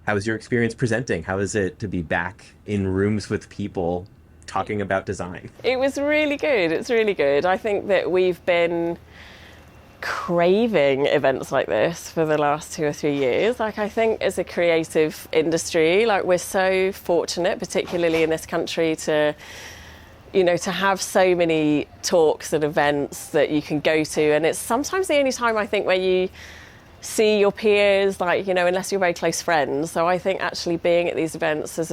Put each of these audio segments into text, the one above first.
How was your experience presenting? How is it to be back in rooms with people talking about design? It was really good. It's really good. I think that we've been craving events like this for the last 2 or 3 years. Like, I think as a creative industry, like, we're so fortunate, particularly in this country, to have so many talks and events that you can go to. And it's sometimes the only time, I think, where you see your peers, like, unless you're very close friends. So I think actually being at these events is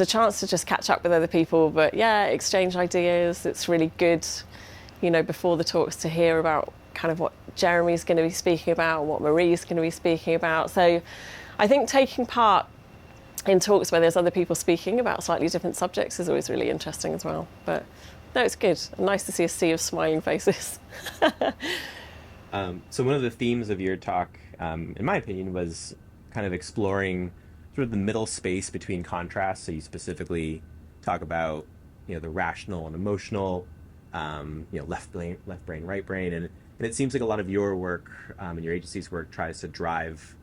a chance to just catch up with other people, but yeah, exchange ideas. It's really good, before the talks, to hear about kind of what Jeremy's going to be speaking about, what Marie's going to be speaking about. So I think taking part in talks where there's other people speaking about slightly different subjects is always really interesting as well. But no, it's good. Nice to see a sea of smiling faces. So one of the themes of your talk, in my opinion, was kind of exploring sort of the middle space between contrasts. So you specifically talk about, the rational and emotional, left brain, right brain, and it seems like a lot of your work and your agency's work tries to drive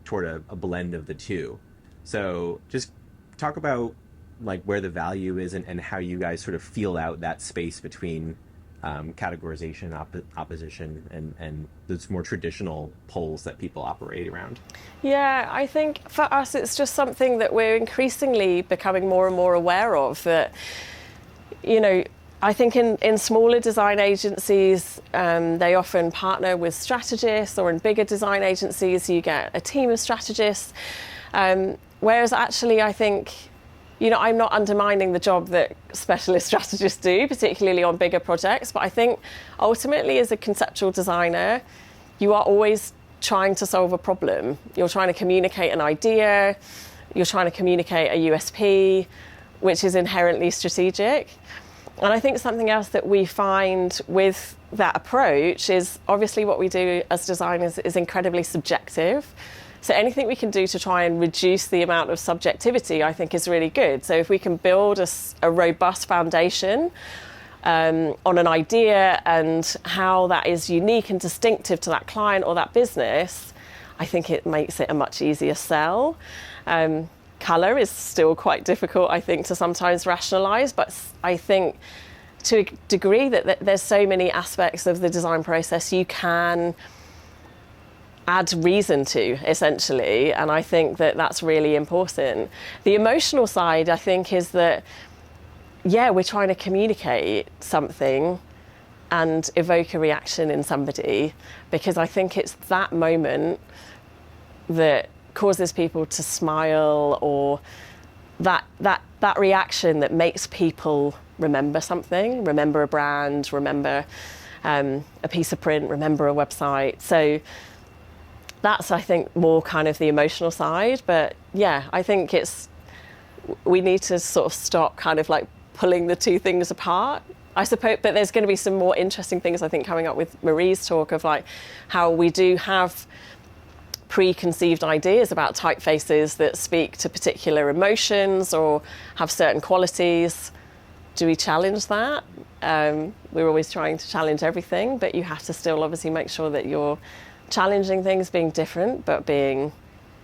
toward a blend of the two. So just talk about like where the value is and how you guys sort of feel out that space between categorization, opposition, and those more traditional poles that people operate around. Yeah, I think for us it's just something that we're increasingly becoming more and more aware of. That, I think in smaller design agencies, they often partner with strategists, or in bigger design agencies you get a team of strategists. Whereas actually I think, I'm not undermining the job that specialist strategists do, particularly on bigger projects, but I think ultimately as a conceptual designer, you are always trying to solve a problem. You're trying to communicate an idea, you're trying to communicate a USP, which is inherently strategic. And I think something else that we find with that approach is obviously what we do as designers is incredibly subjective. So anything we can do to try and reduce the amount of subjectivity, I think, is really good. So if we can build a robust foundation on an idea and how that is unique and distinctive to that client or that business, I think it makes it a much easier sell. Colour is still quite difficult, I think, to sometimes rationalise, but I think to a degree that there's so many aspects of the design process you can add reason to, essentially, and I think that that's really important. The emotional side, I think, is that, we're trying to communicate something and evoke a reaction in somebody, because I think it's that moment that causes people to smile, or that reaction that makes people remember something, remember a brand, remember a piece of print, remember a website. So that's, I think, more kind of the emotional side. But yeah, I think we need to sort of stop kind of like pulling the two things apart, I suppose. But there's going to be some more interesting things, I think, coming up with Marie's talk of like how we do have preconceived ideas about typefaces that speak to particular emotions or have certain qualities. Do we challenge that? We're always trying to challenge everything, but you have to still obviously make sure that you're challenging things, being different, but being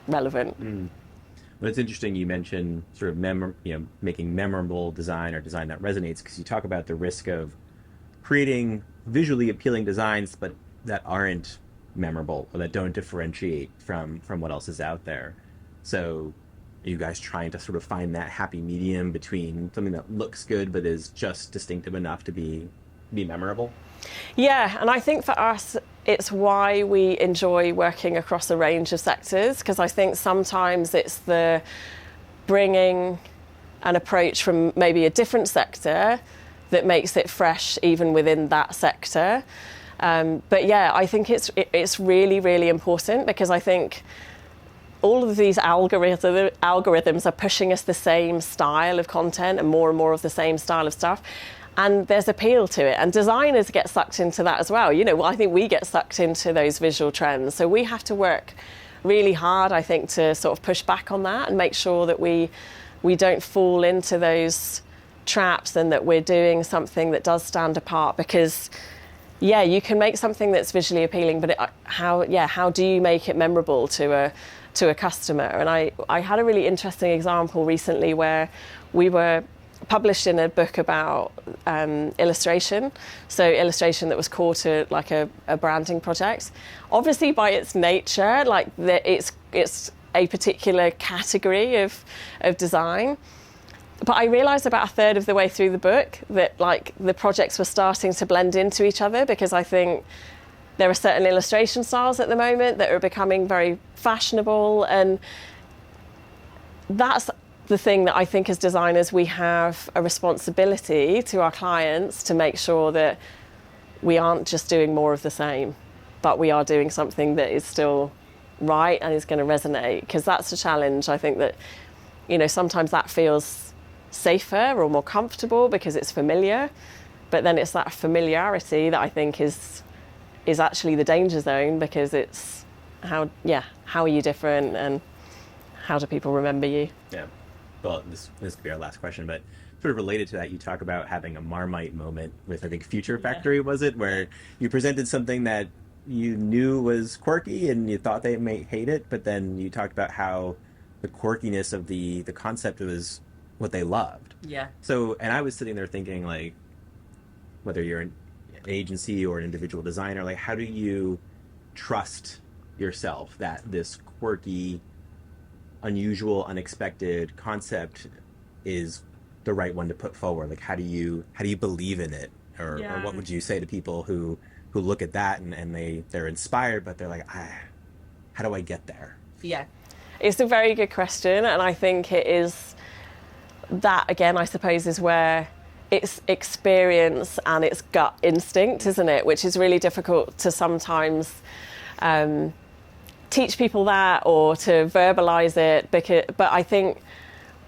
relevant. Well, it's interesting you mentioned sort of making memorable design or design that resonates, because you talk about the risk of creating visually appealing designs, but that aren't memorable or that don't differentiate from what else is out there. So are you guys trying to sort of find that happy medium between something that looks good but is just distinctive enough to be memorable? Yeah, and I think for us, it's why we enjoy working across a range of sectors, because I think sometimes it's the bringing an approach from maybe a different sector that makes it fresh even within that sector. But yeah, I think it's really, really important, because I think all of these algorithms are pushing us the same style of content and more of the same style of stuff. And there's appeal to it. And designers get sucked into that as well. I think we get sucked into those visual trends. So we have to work really hard, I think, to sort of push back on that and make sure that we don't fall into those traps, and that we're doing something that does stand apart. Because you can make something that's visually appealing, but how do you make it memorable to to a customer. And I had a really interesting example recently where we were published in a book about illustration, so illustration that was core to like a branding project. Obviously, by its nature, like it's a particular category of design. But I realised about a third of the way through the book that like the projects were starting to blend into each other, because I think there are certain illustration styles at the moment that are becoming very fashionable, and that's the thing that I think as designers we have a responsibility to our clients to make sure that we aren't just doing more of the same, but we are doing something that is still right and is going to resonate, because that's a challenge. I think that, you know, sometimes that feels safer or more comfortable because it's familiar, but then it's that familiarity that I think is actually the danger zone, because it's how are you different and how do people remember you? Yeah. Well, this could be our last question, but sort of related to that, you talk about having a Marmite moment with, I think, Future Factory, was it, where you presented something that you knew was quirky and you thought they may hate it, but then you talked about how the quirkiness of the concept was what they loved. Yeah. So, and I was sitting there thinking, like, whether you're an agency or an individual designer, like, how do you trust yourself that this quirky, unusual, unexpected concept is the right one to put forward? Like, how do you believe in it, or what would you say to people who look at that and they're inspired, but they're like, how do I get there? Yeah, it's a very good question, and I think it is that, again, I suppose, is where it's experience and it's gut instinct, isn't it? Which is really difficult to sometimes teach people that or to verbalize it, but I think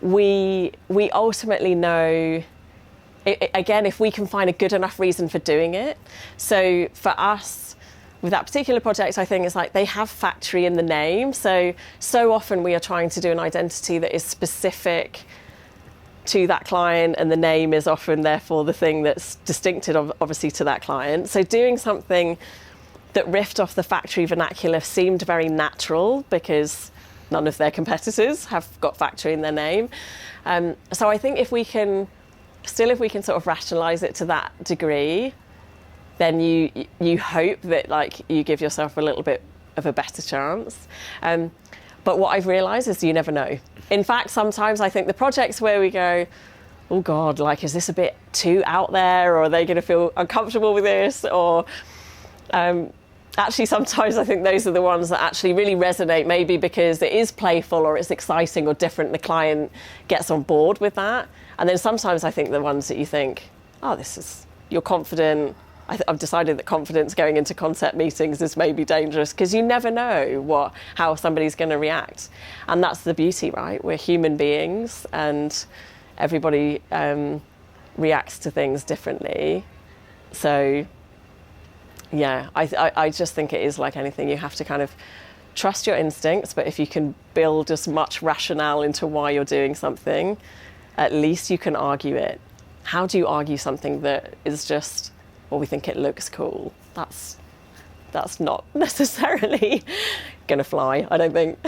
we ultimately know, again, if we can find a good enough reason for doing it. So for us, with that particular project, I think it's like they have factory in the name. So often we are trying to do an identity that is specific to that client, and the name is often therefore the thing that's distinctive, obviously, to that client. So doing something that riffed off the factory vernacular seemed very natural, because none of their competitors have got factory in their name. So I think if we can sort of rationalize it to that degree, then you hope that, like, you give yourself a little bit of a better chance. But what I've realized is you never know. In fact, sometimes I think the projects where we go, oh God, like, is this a bit too out there, or are they going to feel uncomfortable with this? Or actually, sometimes I think those are the ones that actually really resonate, maybe because it is playful or it's exciting or different, and the client gets on board with that. And then sometimes I think the ones that you think, oh, you're confident. I've decided that confidence going into concept meetings is maybe dangerous, because you never know how somebody's going to react. And that's the beauty, right? We're human beings, and everybody reacts to things differently. So, yeah, I just think it is like anything. You have to kind of trust your instincts, but if you can build as much rationale into why you're doing something, at least you can argue it. How do you argue something that is just, well, we think it looks cool? That's not necessarily going to fly, I don't think.